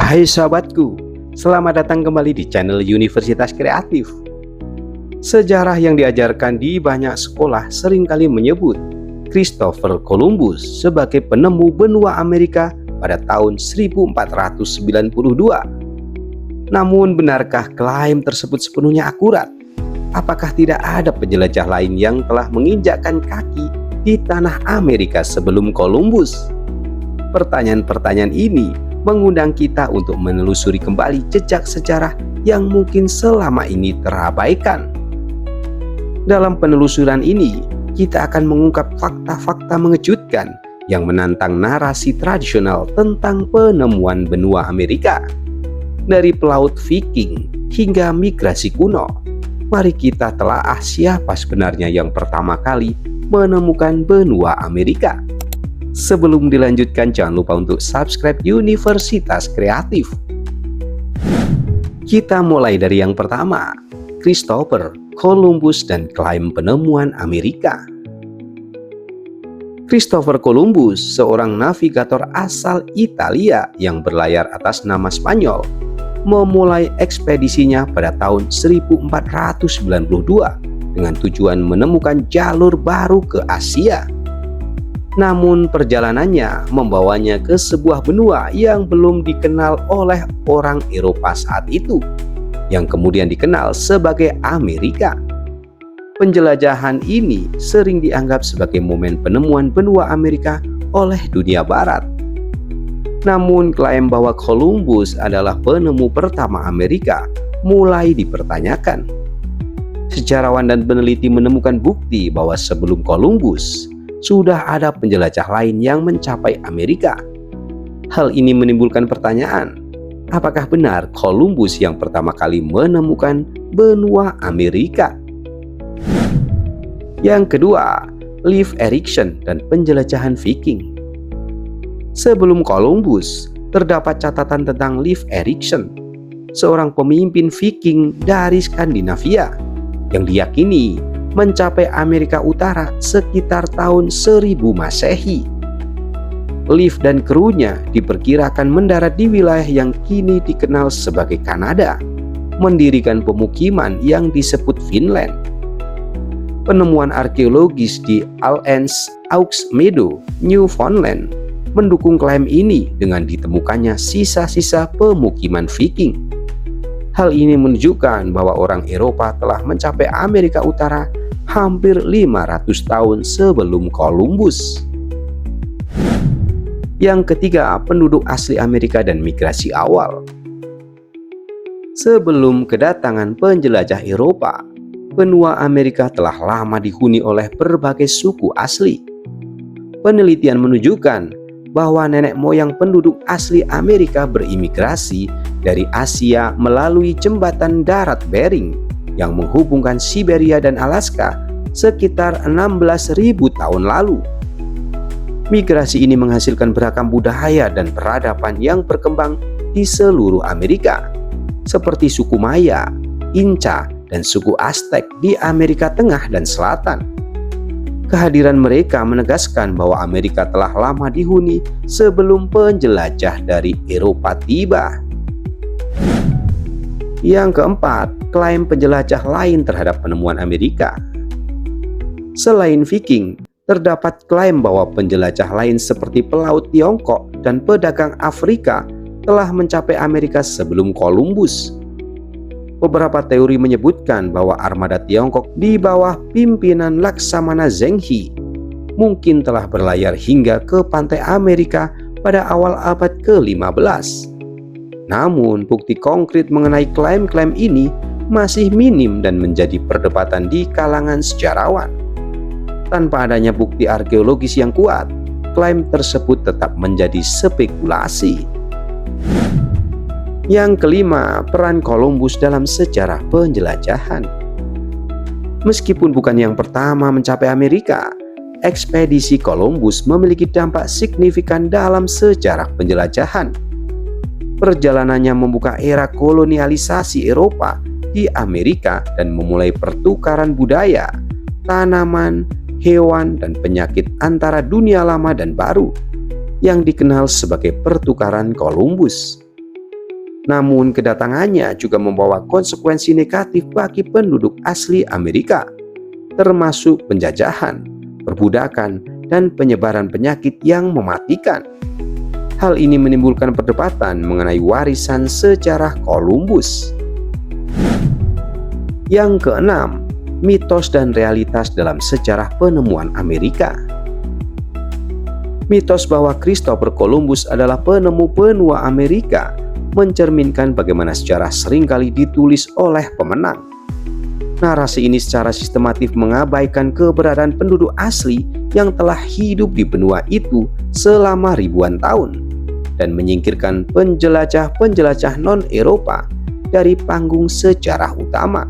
Hai sahabatku, selamat datang kembali di channel Universitas Kreatif. Sejarah yang diajarkan di banyak sekolah seringkali menyebut Christopher Columbus sebagai penemu benua Amerika pada tahun 1492. Namun benarkah klaim tersebut sepenuhnya akurat? Apakah tidak ada penjelajah lain yang telah menginjakkan kaki di tanah Amerika sebelum Columbus? Pertanyaan-pertanyaan ini mengundang kita untuk menelusuri kembali jejak sejarah yang mungkin selama ini terabaikan. Dalam penelusuran ini, kita akan mengungkap fakta-fakta mengejutkan yang menantang narasi tradisional tentang penemuan benua Amerika. Dari pelaut Viking hingga migrasi kuno, mari kita telaah siapa sebenarnya yang pertama kali menemukan benua Amerika. Sebelum dilanjutkan, jangan lupa untuk subscribe Universitas Kreatif. Kita mulai dari yang pertama, Christopher Columbus dan klaim penemuan Amerika. Christopher Columbus, seorang navigator asal Italia yang berlayar atas nama Spanyol, memulai ekspedisinya pada tahun 1492 dengan tujuan menemukan jalur baru ke Asia. Namun perjalanannya membawanya ke sebuah benua yang belum dikenal oleh orang Eropa saat itu, yang kemudian dikenal sebagai Amerika. Penjelajahan ini sering dianggap sebagai momen penemuan benua Amerika oleh dunia barat. Namun klaim bahwa Columbus adalah penemu pertama Amerika mulai dipertanyakan. Sejarawan dan peneliti menemukan bukti bahwa sebelum Columbus sudah ada penjelajah lain yang mencapai Amerika. Hal ini menimbulkan pertanyaan, apakah benar Columbus yang pertama kali menemukan benua Amerika? Yang kedua, Leif Erikson dan penjelajahan Viking. Sebelum Columbus, terdapat catatan tentang Leif Erikson, seorang pemimpin Viking dari Skandinavia yang diyakini mencapai Amerika Utara sekitar tahun 1000 Masehi. Leif dan krunya diperkirakan mendarat di wilayah yang kini dikenal sebagai Kanada, mendirikan pemukiman yang disebut Finland. Penemuan arkeologis di Allens Aux Meadow, Newfoundland, mendukung klaim ini dengan ditemukannya sisa-sisa pemukiman Viking. Hal ini menunjukkan bahwa orang Eropa telah mencapai Amerika Utara hampir 500 tahun sebelum Columbus. Yang ketiga, penduduk asli Amerika dan migrasi awal. Sebelum kedatangan penjelajah Eropa, benua Amerika telah lama dihuni oleh berbagai suku asli. Penelitian menunjukkan bahwa nenek moyang penduduk asli Amerika berimigrasi dari Asia melalui jembatan darat Bering yang menghubungkan Siberia dan Alaska sekitar 16.000 tahun lalu. Migrasi ini menghasilkan beragam budaya dan peradaban yang berkembang di seluruh Amerika, seperti suku Maya, Inca, dan suku Aztec di Amerika Tengah dan Selatan. Kehadiran mereka menegaskan bahwa Amerika telah lama dihuni sebelum penjelajah dari Eropa tiba. Yang keempat, klaim penjelajah lain terhadap penemuan Amerika. Selain Viking, terdapat klaim bahwa penjelajah lain seperti pelaut Tiongkok dan pedagang Afrika telah mencapai Amerika sebelum Columbus. Beberapa teori menyebutkan bahwa armada Tiongkok di bawah pimpinan Laksamana Zheng-He mungkin telah berlayar hingga ke pantai Amerika pada awal abad ke-15. Namun, bukti konkret mengenai klaim-klaim ini masih minim dan menjadi perdebatan di kalangan sejarawan. Tanpa adanya bukti arkeologis yang kuat, klaim tersebut tetap menjadi spekulasi. Yang kelima, peran Columbus dalam sejarah penjelajahan. Meskipun bukan yang pertama mencapai Amerika, ekspedisi Columbus memiliki dampak signifikan dalam sejarah penjelajahan. Perjalanannya membuka era kolonialisasi Eropa di Amerika dan memulai pertukaran budaya, tanaman, hewan, dan penyakit antara dunia lama dan baru yang dikenal sebagai pertukaran Columbus. Namun kedatangannya juga membawa konsekuensi negatif bagi penduduk asli Amerika, termasuk penjajahan, perbudakan, dan penyebaran penyakit yang mematikan. Hal ini menimbulkan perdebatan mengenai warisan sejarah Columbus. Yang keenam, mitos dan realitas dalam sejarah penemuan Amerika. Mitos bahwa Christopher Columbus adalah penemu benua Amerika mencerminkan bagaimana sejarah seringkali ditulis oleh pemenang. Narasi ini secara sistematif mengabaikan keberadaan penduduk asli yang telah hidup di benua itu selama ribuan tahun dan menyingkirkan penjelajah-penjelajah non-Eropa dari panggung sejarah utama.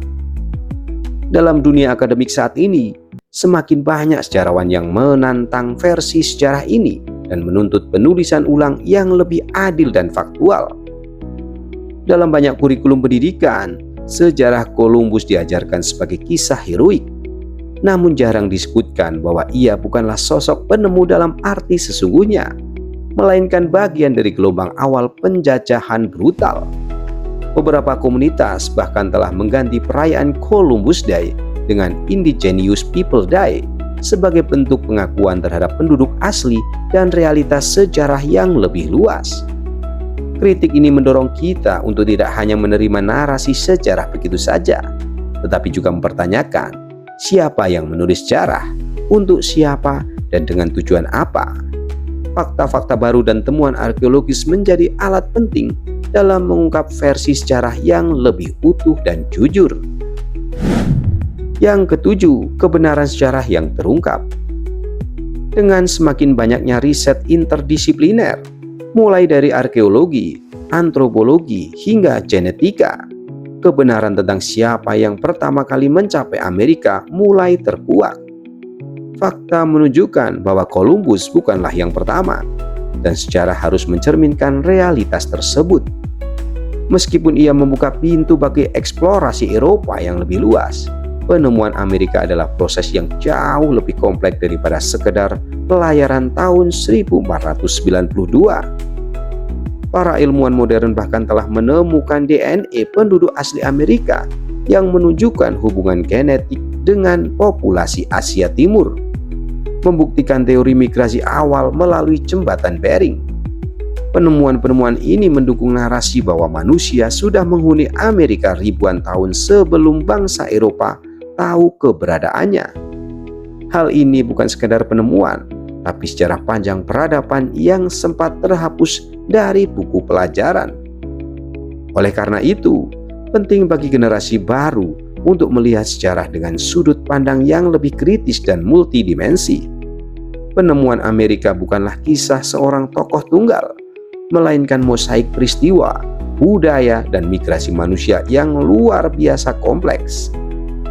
Dalam dunia akademik saat ini, semakin banyak sejarawan yang menantang versi sejarah ini dan menuntut penulisan ulang yang lebih adil dan faktual. Dalam banyak kurikulum pendidikan, sejarah Columbus diajarkan sebagai kisah heroik, namun jarang disebutkan bahwa ia bukanlah sosok penemu dalam arti sesungguhnya, melainkan bagian dari gelombang awal penjajahan brutal. Beberapa komunitas bahkan telah mengganti perayaan Columbus Day dengan Indigenous People Day sebagai bentuk pengakuan terhadap penduduk asli dan realitas sejarah yang lebih luas. Kritik ini mendorong kita untuk tidak hanya menerima narasi sejarah begitu saja, tetapi juga mempertanyakan siapa yang menulis sejarah, untuk siapa, dan dengan tujuan apa. Fakta-fakta baru dan temuan arkeologis menjadi alat penting dalam mengungkap versi sejarah yang lebih utuh dan jujur. Yang ketujuh, kebenaran sejarah yang terungkap. Dengan semakin banyaknya riset interdisipliner, mulai dari arkeologi, antropologi, hingga genetika, kebenaran tentang siapa yang pertama kali mencapai Amerika mulai terkuak. Fakta menunjukkan bahwa Columbus bukanlah yang pertama, dan sejarah harus mencerminkan realitas tersebut. Meskipun ia membuka pintu bagi eksplorasi Eropa yang lebih luas, penemuan Amerika adalah proses yang jauh lebih kompleks daripada sekedar pelayaran tahun 1492. Para ilmuwan modern bahkan telah menemukan DNA penduduk asli Amerika yang menunjukkan hubungan genetik dengan populasi Asia Timur, membuktikan teori migrasi awal melalui jembatan Bering. Penemuan-penemuan ini mendukung narasi bahwa manusia sudah menghuni Amerika ribuan tahun sebelum bangsa Eropa tahu keberadaannya. Hal ini bukan sekedar penemuan, tapi sejarah panjang peradaban yang sempat terhapus dari buku pelajaran. Oleh karena itu, penting bagi generasi baru untuk melihat sejarah dengan sudut pandang yang lebih kritis dan multidimensi. Penemuan Amerika bukanlah kisah seorang tokoh tunggal, melainkan mosaik peristiwa, budaya, dan migrasi manusia yang luar biasa kompleks.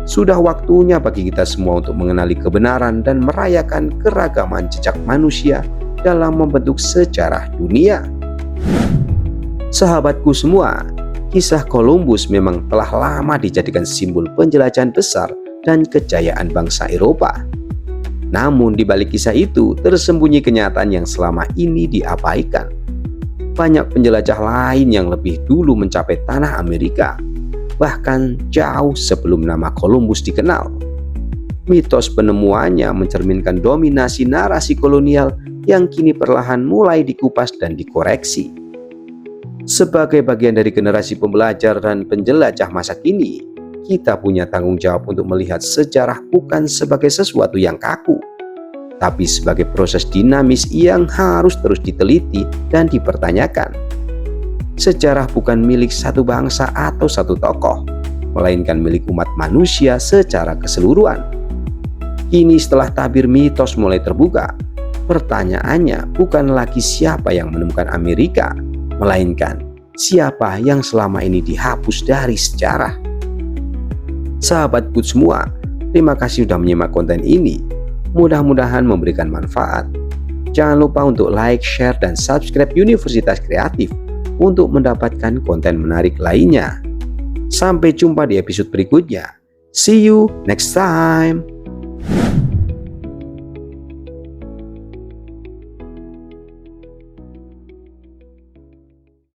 Sudah waktunya bagi kita semua untuk mengenali kebenaran dan merayakan keragaman jejak manusia dalam membentuk sejarah dunia. Sahabatku semua, kisah Columbus memang telah lama dijadikan simbol penjelajahan besar dan kejayaan bangsa Eropa. Namun di balik kisah itu tersembunyi kenyataan yang selama ini diabaikan. Banyak penjelajah lain yang lebih dulu mencapai tanah Amerika, bahkan jauh sebelum nama Columbus dikenal. Mitos penemuannya mencerminkan dominasi narasi kolonial yang kini perlahan mulai dikupas dan dikoreksi. Sebagai bagian dari generasi pembelajar dan penjelajah masa kini, kita punya tanggung jawab untuk melihat sejarah bukan sebagai sesuatu yang kaku, tapi sebagai proses dinamis yang harus terus diteliti dan dipertanyakan. Sejarah bukan milik satu bangsa atau satu tokoh, melainkan milik umat manusia secara keseluruhan. Kini setelah tabir mitos mulai terbuka, pertanyaannya bukan lagi siapa yang menemukan Amerika, melainkan siapa yang selama ini dihapus dari sejarah. Sahabatku semua, terima kasih sudah menyimak konten ini. Mudah-mudahan memberikan manfaat. Jangan lupa untuk like, share, dan subscribe Universitas Kreatif untuk mendapatkan konten menarik lainnya. Sampai jumpa di episode berikutnya. See you next time.